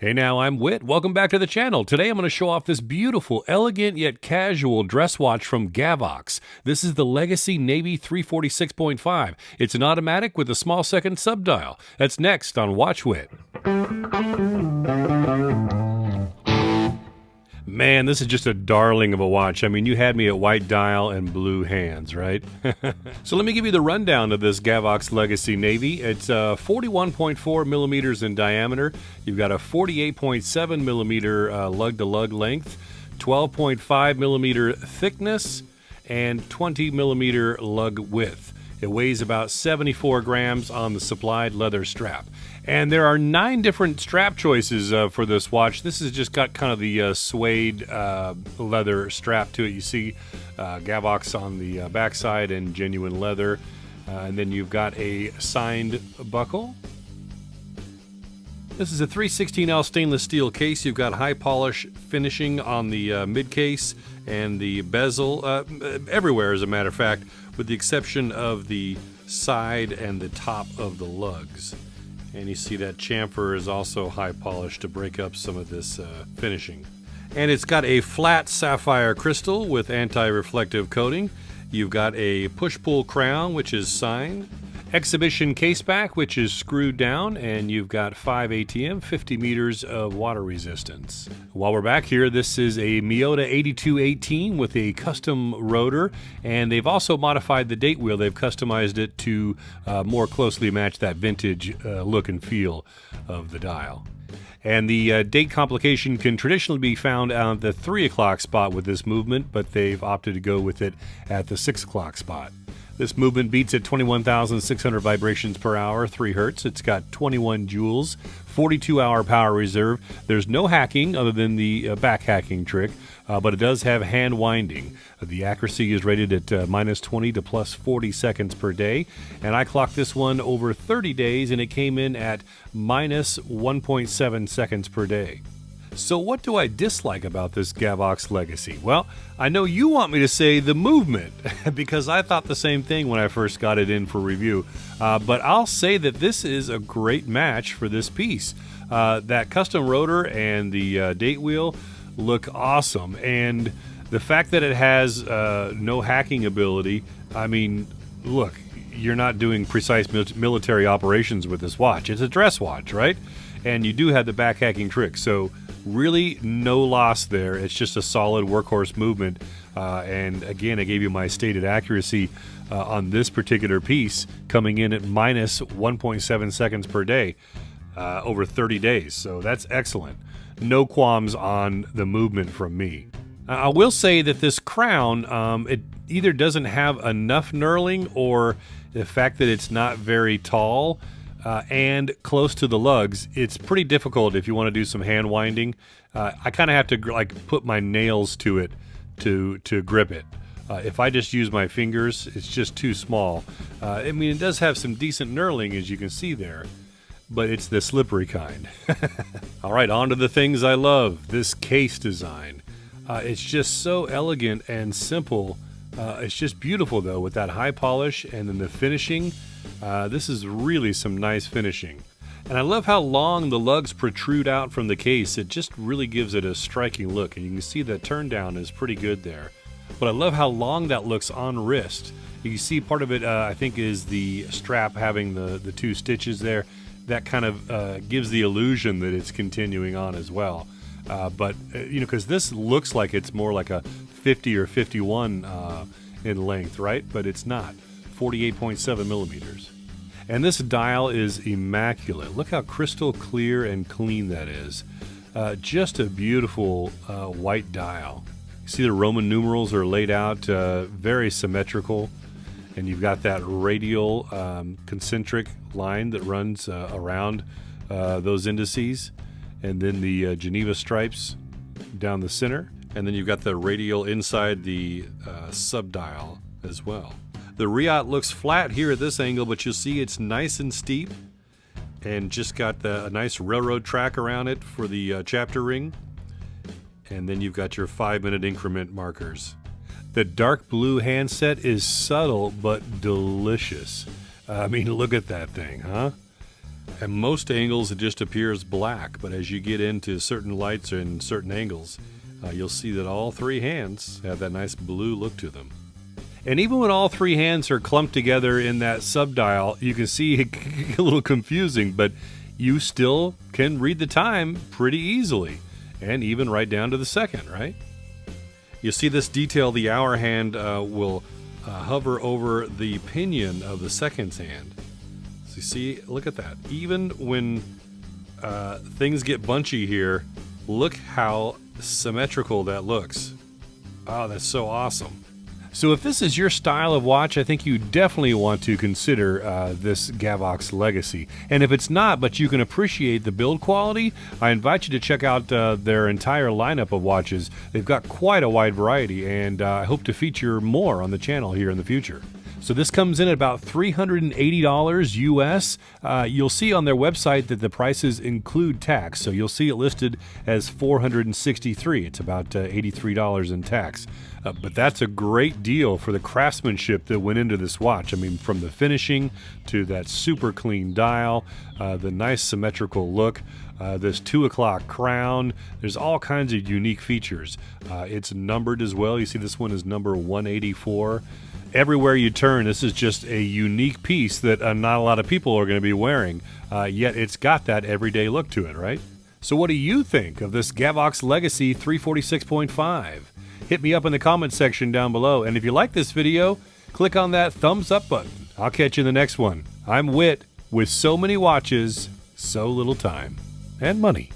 Hey now, I'm Whit. Welcome back to the channel. Today I'm going to show off this beautiful, elegant yet casual dress watch from Gavox. This is the Legacy Navy 346.5. It's an automatic with a small second subdial. That's next on Watch Whit. Man, this is just a darling of a watch. I mean, you had me at white dial and blue hands, right? So let me give you the rundown of this Gavox Legacy Navy. It's 41.4 millimeters in diameter. You've got a 48.7 millimeter lug-to-lug length, 12.5 millimeter thickness, and 20 millimeter lug width. It weighs about 74 grams on the supplied leather strap. And there are 9 different strap choices for this watch. This has just got kind of the suede leather strap to it. You see Gavox on the backside and genuine leather. And then you've got a signed buckle. This is a 316L stainless steel case. You've got high polish finishing on the mid case and the bezel everywhere, as a matter of fact, with the exception of the side and the top of the lugs. And you see that chamfer is also high polished to break up some of this finishing. And it's got a flat sapphire crystal with anti-reflective coating. You've got a push-pull crown, which is signed. Exhibition case back, which is screwed down, and you've got 5 ATM, 50 meters of water resistance. While we're back here, this is a Miyota 8218 with a custom rotor, and they've also modified the date wheel. They've customized it to more closely match that vintage look and feel of the dial. And the date complication can traditionally be found at the 3 o'clock spot with this movement, but they've opted to go with it at the 6 o'clock spot. This movement beats at 21,600 vibrations per hour, 3 hertz. It's got 21 joules, 42-hour power reserve. There's no hacking other than the back hacking trick, but it does have hand winding. The accuracy is rated at minus 20 to plus 40 seconds per day. And I clocked this one over 30 days, and it came in at minus 1.7 seconds per day. So what do I dislike about this Gavox Legacy? Well, I know you want me to say the movement, because I thought the same thing when I first got it in for review. But I'll say that this is a great match for this piece. That custom rotor and the date wheel look awesome. And the fact that it has no hacking ability, I mean, look, you're not doing precise military operations with this watch. It's a dress watch, right? And you do have the back hacking trick. So really no loss there. It's just a solid workhorse movement. And again, I gave you my stated accuracy on this particular piece, coming in at minus 1.7 seconds per day over 30 days. So that's excellent. No qualms on the movement from me. I will say that this crown, it either doesn't have enough knurling, or the fact that it's not very tall and close to the lugs, it's pretty difficult if you want to do some hand winding. I kind of have to like put my nails to it to grip it. If I just use my fingers, it's just too small. I mean, it does have some decent knurling, as you can see there, but it's the slippery kind. All right, on to the things I love. This case design. It's just so elegant and simple. It's just beautiful, though, with that high polish and then the finishing. This is really some nice finishing. And I love how long the lugs protrude out from the case. It just really gives it a striking look. And you can see the turn down is pretty good there. But I love how long that looks on wrist. You see part of it, I think, is the strap having the 2 stitches there. That kind of gives the illusion that it's continuing on as well. But, you know, because this looks like it's more like a 50 or 51 in length, right? But it's not. 48.7 millimeters. And this dial is immaculate. Look how crystal clear and clean that is. Just a beautiful white dial. You see the Roman numerals are laid out very symmetrical. And you've got that radial concentric line that runs around those indices. And then the Geneva stripes down the center. And then you've got the radial inside the subdial as well. The Riot looks flat here at this angle, but you'll see it's nice and steep and just got a nice railroad track around it for the chapter ring. And then you've got your 5-minute increment markers. The dark blue handset is subtle but delicious. I mean, look at that thing, huh? At most angles, it just appears black, but as you get into certain lights and certain angles, you'll see that all three hands have that nice blue look to them. And even when all three hands are clumped together in that subdial, you can see it get a little confusing, but you still can read the time pretty easily, and even right down to the second, right? You see this detail, the hour hand will hover over the pinion of the seconds hand. So you see, look at that. Even when things get bunchy here, look how symmetrical that looks. Oh, that's so awesome. So if this is your style of watch, I think you definitely want to consider this Gavox Legacy. And if it's not, but you can appreciate the build quality, I invite you to check out their entire lineup of watches. They've got quite a wide variety, and I hope to feature more on the channel here in the future. So this comes in at about $380 US. You'll see on their website that the prices include tax, so you'll see it listed as $463. It's about $83 in tax. But that's a great deal for the craftsmanship that went into this watch. I mean, from the finishing to that super clean dial, the nice symmetrical look, this 2 o'clock crown. There's all kinds of unique features. It's numbered as well. You see this one is number 184. Everywhere you turn, this is just a unique piece that not a lot of people are going to be wearing, yet it's got that everyday look to it, right? So what do you think of this Gavox Legacy 346.5? Hit me up in the comments section down below, and if you like this video, click on that thumbs up button. I'll catch you in the next one. I'm Whit, with so many watches, so little time and money.